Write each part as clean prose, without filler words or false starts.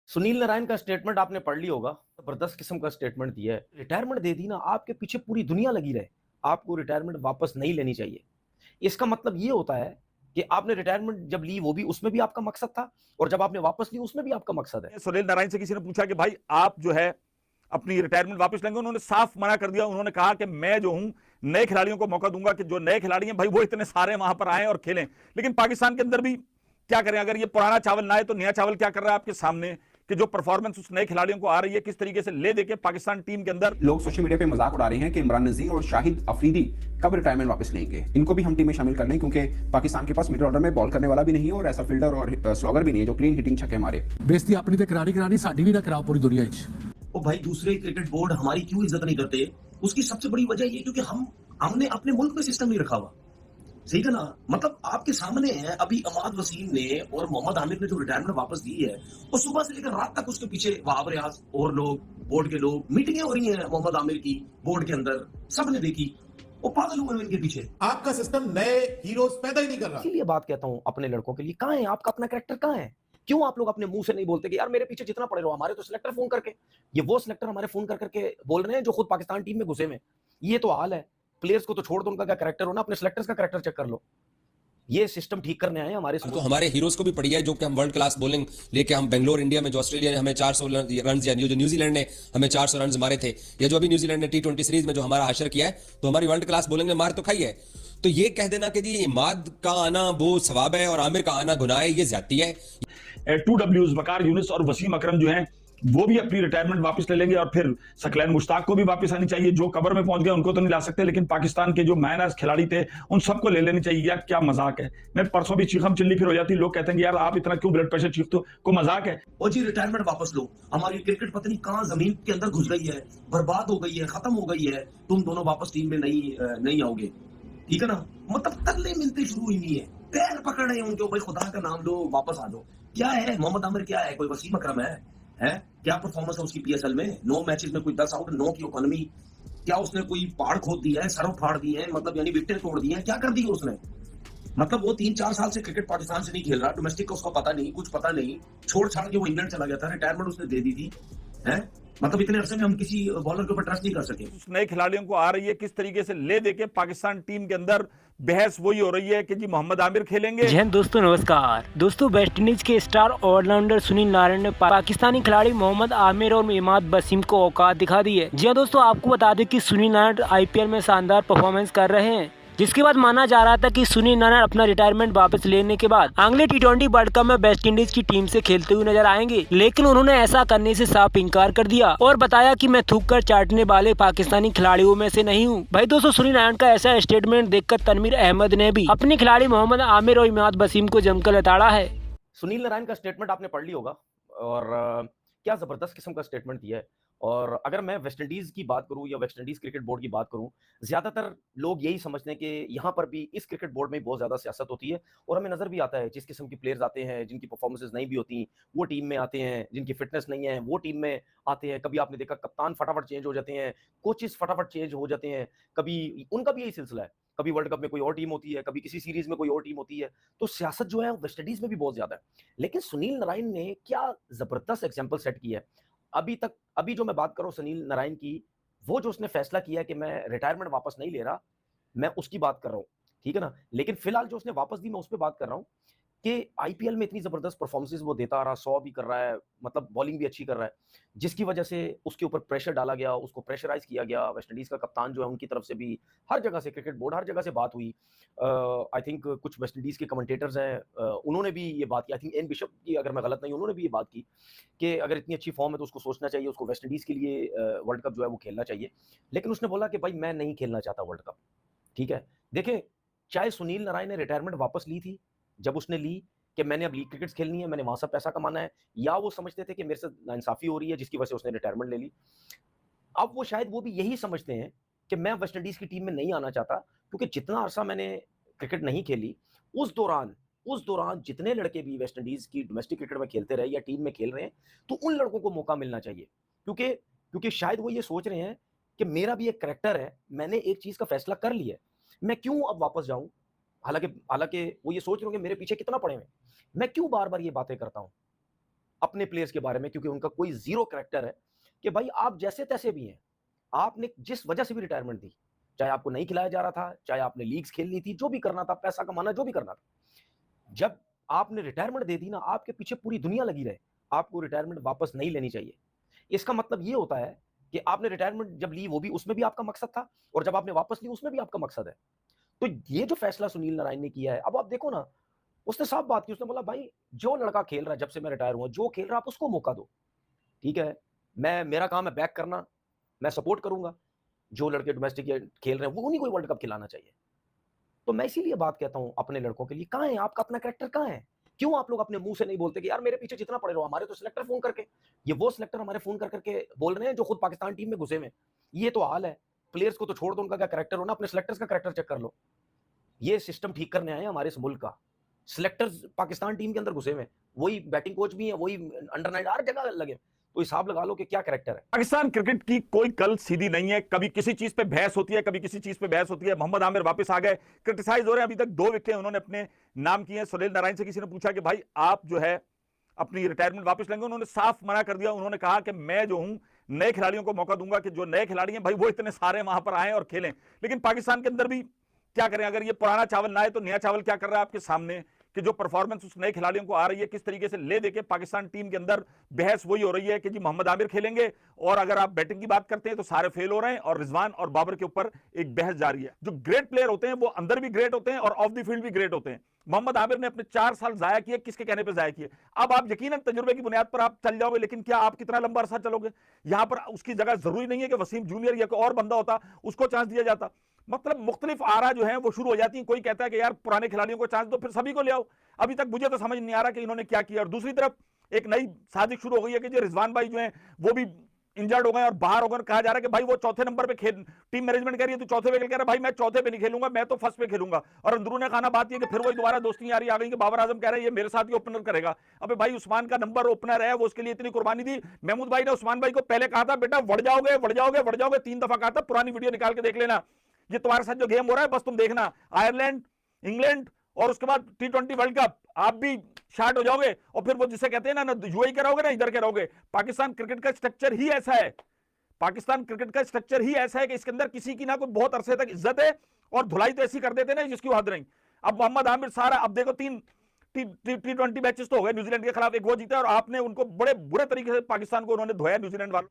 सुनील नारायण का स्टेटमेंट आपने पढ़ लिया होगा। जबरदस्त किस्म का स्टेटमेंट दिया है। रिटायरमेंट दे दी ना, आपके पीछे पूरी दुनिया लगी रहे, आपको रिटायरमेंट वापस नहीं लेनी चाहिए। इसका मतलब ये होता है कि आपने रिटायरमेंट जब ली वो भी उसमें भी आपका मकसद था, और जब आपने वापस ली उसमें भी आपका मकसद है। सुनील नारायण से किसी ने पूछा कि भाई आप जो है अपनी रिटायरमेंट वापस लेंगे, उन्होंने साफ मना कर दिया। उन्होंने कहा कि मैं जो हूं नए खिलाड़ियों को मौका दूंगा कि जो नए खिलाड़ी हैं भाई वो इतने सारे वहां पर आए और खेलें। लेकिन पाकिस्तान के अंदर भी क्या करें, अगर ये पुराना चावल ना आए तो नया चावल क्या कर रहा है आपके सामने कि जो परफॉर्मेंस उस नए खिलाड़ियों को आ रही है, किस तरीके से ले देके पाकिस्तान टीम के अंदर लोग सोशल मीडिया पे मजाक उड़ा रहे हैं कि इमरान नजीर और शाहिद अफरीदी कब रिटायरमेंट वापस लेंगे। इनको भी हम टीम में शामिल कर लें क्योंकि पाकिस्तान के पास मिडिल ऑर्डर में बॉल करने वाला भी नहीं है और ऐसा फील्डर और स्लॉगर भी नहीं है जो क्लीन हिटिंग छक्के मारे। बेइज्जती अपनी ते करानी साडी भी ना कराओ पूरी दुनिया च। ओ भाई, दूसरे क्रिकेट बोर्ड हमारी क्यों इज्जत नहीं करते? उसकी सबसे बड़ी वजह ये क्योंकि हमने अपने मुल्क में सिस्टम नहीं रखा हुआ। सही है ना? मतलब आपके सामने है, अभी इमाद वसीम ने और मोहम्मद आमिर ने जो रिटायरमेंट वापस दी है, और सुबह से लेकर रात तक उसके पीछे वहाब रियाज और लोग, बोर्ड के लोग, मीटिंगें हो रही हैं मोहम्मद आमिर की बोर्ड के अंदर, सबने देखी। वो पागल हुए इनके पीछे। आपका सिस्टम नए हीरोज पैदा ही नहीं कर रहा। इसीलिए बात कहता हूं अपने लड़कों के लिए, कहां है आपका अपना कैरेक्टर? कहां है? क्यों आप लोग अपने मुंह से नहीं बोलते कि यार मेरे पीछे जितना पड़े रहो? हमारे तो सिलेक्टर फोन करके, ये वो सिलेक्टर हमारे फोन कर करके बोल रहे हैं जो खुद पाकिस्तान टीम में घुसे में। ये तो हाल है। प्लेयर्स को तो छोड़ दो, उनका क्या कैरेक्टर हो ना, अपने सिलेक्टर्स का कैरेक्टर चेक कर लो। ये सिस्टम ठीक करने आए हमारे। तो हमारे हीरोज को भी पड़ी है जो कि हम वर्ल्ड क्लास बॉलिंग लेके हम बेंगलोर इंडिया में जो ऑस्ट्रेलिया ने हमें 400 रन या जो न्यूजीलैंड ने हमें 400 रन मारे थे, या जो अभी न्यूजीलैंड ने T20 सीरीज में जो हमारा हासिल किया है, तो हमारी वर्ल्ड क्लास बॉलिंग ने मार तो खाई है। तो ये कह देना कि जी इमाद का आना वो सवाब है और आमिर का आना गुनाह है, ये ज्यादती है। 2Ws वकार यूनिस और वसीम अकरम जो हैं वो भी अपनी रिटायरमेंट वापस ले लेंगे, और फिर सकलैन मुश्ताक को भी वापस आनी चाहिए। जो कबर में पहुंच गए उनको तो नहीं ला सकते, लेकिन पाकिस्तान के जो मैनर्स खिलाड़ी थे उन सबको ले लेनी चाहिए। यार क्या मजाक है। मैं परसों भी चीखम चिल्ली फिर हो जाती, लोग कहते हैं कि यार आप इतना क्यों ब्लड प्रेशर चीखते हो, को मजाक है। और जी रिटायरमेंट वापस लो। हमारी क्रिकेट पता नहीं कहां जमीन के अंदर घुस गई है, बर्बाद हो गई है, खत्म हो गई है। तुम दोनों वापस टीम में नहीं आओगे, ठीक है ना? मतलब तरले मिलते शुरू हुई नहीं है, पैर पकड़ रहे हैं उनके, भाई खुदा का नाम लो वापस आ जाओ। क्या है मोहम्मद आमिर, क्या है कोई वसीम अकरम है? क्या परफॉर्मेंस है उसकी पीएसएल में? 9 मैचेस में कोई 10 आउट, 9 की इकोनॉमी। क्या उसने कोई पहाड़ खोद दिया है, सरों फाड़ दिए हैं, मतलब यानी विकेट तोड़ दिए हैं? क्या कर दी उसने? मतलब वो 3-4 साल से क्रिकेट पाकिस्तान से नहीं खेल रहा, डोमेस्टिक का उसका पता नहीं, कुछ पता नहीं, छोड़ छाड़ के वो इंग्लैंड चला गया था, रिटायरमेंट उसने दे दी थी। है मतलब इतने अरसे में हम किसी बॉलर के ऊपर ट्रस्ट नहीं कर सके। नए खिलाड़ियों को आ रही है, किस तरीके से ले देके पाकिस्तान टीम के अंदर बहस वही हो रही है कि जी मोहम्मद आमिर खेलेंगे। जी हाँ दोस्तों, नमस्कार दोस्तों। वेस्ट इंडीज के स्टार ऑलराउंडर सुनील नारायण ने पाकिस्तानी खिलाड़ी मोहम्मद आमिर और इमाद वसीम को औकात दिखा दी है। जी हाँ दोस्तों, आपको बता दें कि सुनील नारायण आईपीएल में शानदार परफॉर्मेंस कर रहे हैं, जिसके बाद माना जा रहा था कि सुनील नारायण अपना रिटायरमेंट वापस लेने के बाद अगले T20 वर्ल्ड कप में वेस्ट इंडीज की टीम से खेलते हुए नजर आएंगे। लेकिन उन्होंने ऐसा करने से साफ इनकार कर दिया और बताया कि मैं थूक कर चाटने वाले पाकिस्तानी खिलाड़ियों में से नहीं हूं। भाई दोस्तों, सुनील नारायण का ऐसा स्टेटमेंट देखकर तनवीर अहमद ने भी अपने खिलाड़ी मोहम्मद आमिर और इमाद वसीम को जमकर लताड़ा है। सुनील नारायण का स्टेटमेंट आपने पढ़ लिया होगा, और क्या जबरदस्त किस्म का स्टेटमेंट दिया है। और अगर मैं वेस्ट इंडीज की बात करूं या वेस्ट इंडीज क्रिकेट बोर्ड की बात करूं, ज्यादातर लोग यही समझते हैं कि यहाँ पर भी इस क्रिकेट बोर्ड में बहुत ज्यादा सियासत होती है। और हमें नजर भी आता है जिस किस्म की प्लेयर्स आते हैं, जिनकी परफॉर्मेंसेज नहीं भी होती वो टीम में आते हैं, जिनकी फिटनेस नहीं है वो टीम में आते हैं। कभी आपने देखा कप्तान फटाफट चेंज हो जाते हैं, कोचेस फटाफट चेंज हो जाते हैं, कभी उनका भी यही सिलसिला है। कभी वर्ल्ड कप में कोई और टीम होती है, कभी किसी सीरीज में कोई और टीम होती है। तो सियासत जो है वेस्ट इंडीज में भी बहुत ज्यादा है। लेकिन सुनील नारायण ने क्या जबरदस्त एग्जाम्पल सेट किया है अभी जो मैं बात कर रहा हूं सुनील नारायण की, वो जो उसने फैसला किया कि मैं रिटायरमेंट वापस नहीं ले रहा, मैं उसकी बात कर रहा हूं, ठीक है ना? लेकिन फिलहाल जो उसने वापस दी मैं उस पर बात कर रहा हूं कि आईपीएल में इतनी जबरदस्त परफॉर्मेंसेस वो देता आ रहा, 100 भी कर रहा है, मतलब बॉलिंग भी अच्छी कर रहा है, जिसकी वजह से उसके ऊपर प्रेशर डाला गया, उसको प्रेशराइज किया गया। वेस्ट इंडीज का कप्तान जो है उनकी तरफ से भी हर जगह से, क्रिकेट बोर्ड हर जगह से बात हुई। आई थिंक कुछ वेस्ट इंडीज के कमेंटेटर्स हैं, उन्होंने भी ये बात की। आई थिंक एन बिशप की, अगर मैं गलत नहीं, उन्होंने भी ये बात की कि अगर इतनी अच्छी फॉर्म है तो उसको सोचना चाहिए, उसको वेस्ट इंडीज के लिए वर्ल्ड कप जो है वो खेलना चाहिए। लेकिन उसने बोला कि भाई मैं नहीं खेलना चाहता वर्ल्ड कप। ठीक है, देखें, चाहे सुनील नारायण ने रिटायरमेंट वापस ली थी, जब उसने ली कि मैंने अब लीग क्रिकेट खेलनी है, मैंने वहां से पैसा कमाना है, या वो समझते थे कि मेरे से नाइंसाफी हो रही है जिसकी वजह से उसने रिटायरमेंट ले ली। अब वो शायद वो भी यही समझते हैं कि मैं वेस्ट इंडीज की टीम में नहीं आना चाहता, क्योंकि जितना अरसा मैंने क्रिकेट नहीं खेली, उस दौरान जितने लड़के भी वेस्ट इंडीज की डोमेस्टिक क्रिकेट में खेलते रहे या टीम में खेल रहे हैं, तो उन लड़कों को मौका मिलना चाहिए। क्योंकि शायद वो ये सोच रहे हैं कि मेरा भी एक करैक्टर है, मैंने एक चीज का फैसला कर लिया है, मैं क्यों अब वापस जाऊं? हालांकि वो ये सोच रहे होंगे मेरे पीछे कितना पड़े हुए, मैं क्यों बार बार ये बातें करता हूं? अपने प्लेयर्स के बारे में, क्योंकि उनका कोई जीरो कैरेक्टर है कि भाई आप जैसे तैसे भी हैं, आपने जिस वजह से भी रिटायरमेंट दी, चाहे आपको नहीं खिलाया जा रहा था, चाहे आपने लीग्स खेलनी थी, जो भी करना था, पैसा कमाना, जो भी करना था, जब आपने रिटायरमेंट दे दी ना, आपके पीछे पूरी दुनिया लगी रहे, आपको रिटायरमेंट वापस नहीं लेनी चाहिए। इसका मतलब ये होता है कि आपने रिटायरमेंट जब ली, वो भी उसमें भी आपका मकसद था, और जब आपने वापस ली उसमें भी आपका मकसद है। तो ये जो फैसला सुनील नारायण ने किया है, अब आप देखो ना, उसने साफ बात की, उसने बोला भाई जो लड़का खेल रहा है जब से मैं रिटायर हुआ, जो खेल रहा है आप उसको मौका दो, ठीक है, मेरा काम है बैक करना, मैं सपोर्ट करूंगा, जो लड़के डोमेस्टिक खेल रहे हैं वो उन्हीं को वर्ल्ड कप खिलाना चाहिए। तो मैं इसीलिए बात कहता हूं अपने लड़कों के लिए, कहां है आपका अपना कैरेक्टर, कहां है? क्यों आप लोग अपने मुंह से नहीं बोलते कि यार मेरे पीछे जितना पड़े रहो, हमारे तो सिलेक्टर फोन करके, ये वो सिलेक्टर हमारे फोन करके बोल रहे हैं जो खुद पाकिस्तान टीम में घुसे हुए, ये तो हाल है। प्लेयर्स को तो छोड़ दो, उनका क्या कैरेक्टर होना, अपने सिलेक्टर्स का कैरेक्टर चेक कर लो। ये सिस्टम ठीक करने आए हमारे इस मुल्क का। सिलेक्टर्स पाकिस्तान टीम के अंदर घुसे हुए, वही बैटिंग कोच भी है, वही अंडर 9 हर जगह लगे, तो हिसाब लगा लो कि क्या कैरेक्टर है। पाकिस्तान क्रिकेट की कोई कल सीधी नहीं है, कभी किसी चीज पे बहस होती है, कभी किसी चीज पे बहस होती है। मोहम्मद आमिर वापस आ गए, क्रिटिसाइज हो रहे हैं, अभी तक 2 विकेटें उन्होंने अपने नाम किए हैं। सुनील नारायण से किसी ने पूछा कि भाई आप जो है अपनी रिटायरमेंट वापस लेंगे, उन्होंने साफ मना कर दिया। उन्होंने कहा कि मैं जो हूं नए खिलाड़ियों को मौका दूंगा, कि जो नए खिलाड़ी हैं भाई वो इतने सारे वहां पर आए और खेलें। लेकिन पाकिस्तान के अंदर भी क्या करें, अगर ये पुराना चावल ना आए तो नया चावल क्या कर रहा है आपके सामने, कि जो परफॉर्मेंस उस नए खिलाड़ियों को आ रही है, किस तरीके से ले देके पाकिस्तान टीम के अंदर बहस वही हो रही है कि जी मोहम्मद आमिर खेलेंगे, और अगर आप बैटिंग की बात करते हैं तो सारे फेल हो रहे हैं, और रिजवान और बाबर के ऊपर एक बहस जारी है। जो ग्रेट प्लेयर होते हैं वो अंदर भी ग्रेट होते हैं और ऑफ द फील्ड भी ग्रेट होते हैं। मोहम्मद आमिर ने अपने 4 साल जाया किए, किसके कहने पर जाया किए? अब आप यकीनन तजुर्बे की बुनियाद पर आप चल जाओगे, लेकिन क्या आप कितना लंबा अरसा चलोगे? यहां पर उसकी जगह जरूरी नहीं है कि वसीम जूनियर या कोई और बंदा होता उसको चांस दिया जाता। मतलब मुख्तलिफ आरा जो है वो शुरू हो जाती है। कोई कहता है कि यार पुराने खिलाड़ियों को चांस दो, फिर सभी को ले आओ। अभी तक मुझे तो समझ नहीं आ रहा कि इन्होंने क्या किया। और दूसरी तरफ एक नई साजिश शुरू हो गई है कि जो रिजवान भाई जो है वो भी इंजर्ड हो गए और बाहर हो गए। कहा जा रहा है कि भाई वो चौथे नंबर पे खेल, टीम मैनेजमेंट कह रही है तो चौथे पे कह रहा है भाई मैं चौथे पे नहीं खेलूंगा, मैं तो फर्स्ट पे खेलूंगा। और अंदरूने खाना बात है कि फिर वही दोबारा दोस्ती यारी आ गई कि बाबर आजम कह रहे हैं ये मेरे साथ ही ओपनर करेगा। अबे भाई उस्मान का नंबर ओपनर है, वो उसके लिए इतनी कुर्बानी दी। महमूद भाई ने उस्मान भाई को पहले कहा था बेटा बढ़ जाओगे बढ़ जाओगे बढ़ जाओगे, 3 दफा कहा था। पुरानी वीडियो निकाल के देख लेना, ये तुम्हारे साथ जो गेम हो रहा है बस तुम देखना, आयरलैंड, इंग्लैंड और उसके बाद T20 वर्ल्ड कप, आप भी शार्ट हो जाओगे। और फिर वो जिसे कहते हैं ना यूएई के रहोगे ना इधर के रहोगे। पाकिस्तान क्रिकेट का स्ट्रक्चर ही ऐसा है, पाकिस्तान क्रिकेट का स्ट्रक्चर ही ऐसा है कि इसके अंदर किसी की ना कोई बहुत अरसे तक इज्जत है और धुलाई तो ऐसी कर देते ना जिसकी हद नहीं। अब मोहम्मद आमिर सारा, अब देखो 3 T20 मैचेस तो हो गए न्यूजीलैंड के खिलाफ, एक वो जीता और आपने उनको बड़े बुरे तरीके से पाकिस्तान को उन्होंने धोया न्यूजीलैंड वालों।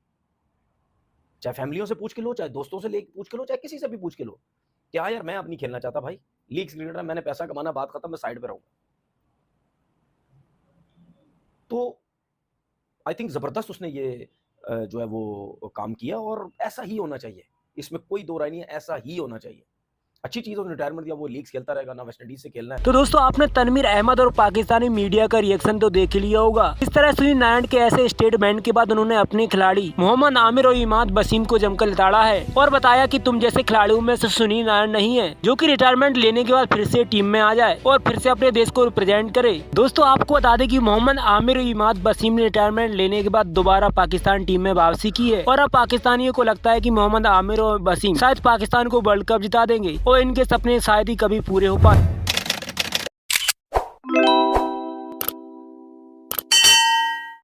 चाहे फैमिलियों से पूछ के लो, चाहे दोस्तों से पूछ के लो, चाहे किसी से भी पूछ के लो, क्या यार मैं अब नहीं खेलना चाहता भाई, लीग क्रिकेटर मैंने पैसा कमाना, बात खत्म, मैं साइड पे रहूंगा। तो आई थिंक जबरदस्त उसने ये जो है वो काम किया, और ऐसा ही होना चाहिए, इसमें कोई दो राय नहीं है, ऐसा ही होना चाहिए। अच्छी चीज है रिटायरमेंट दिया, वो लीग्स खेलता रहेगा ना, वेस्ट इंडीज से खेलना है। तो दोस्तों आपने तनवीर अहमद और पाकिस्तानी मीडिया का रिएक्शन तो देख लिया होगा। इस तरह सुनील नारायण के ऐसे स्टेटमेंट के बाद उन्होंने अपने खिलाड़ी मोहम्मद आमिर और इमाद वसीम को जमकर लताड़ा है और बताया कि तुम जैसे खिलाड़ियों में से सुनील नारायण नहीं है जो कि रिटायरमेंट लेने के बाद फिर से टीम में आ जाए और फिर से अपने देश को रिप्रेजेंट करे। दोस्तों आपको बता दें कि मोहम्मद आमिर और इमाद वसीम ने रिटायरमेंट लेने के बाद दोबारा पाकिस्तान टीम में वापसी की है, और अब पाकिस्तानियों को लगता है कि मोहम्मद आमिर और वसीम शायद पाकिस्तान को वर्ल्ड कप जिता देंगे और इनके सपने शायद ही कभी पूरे हो पाए।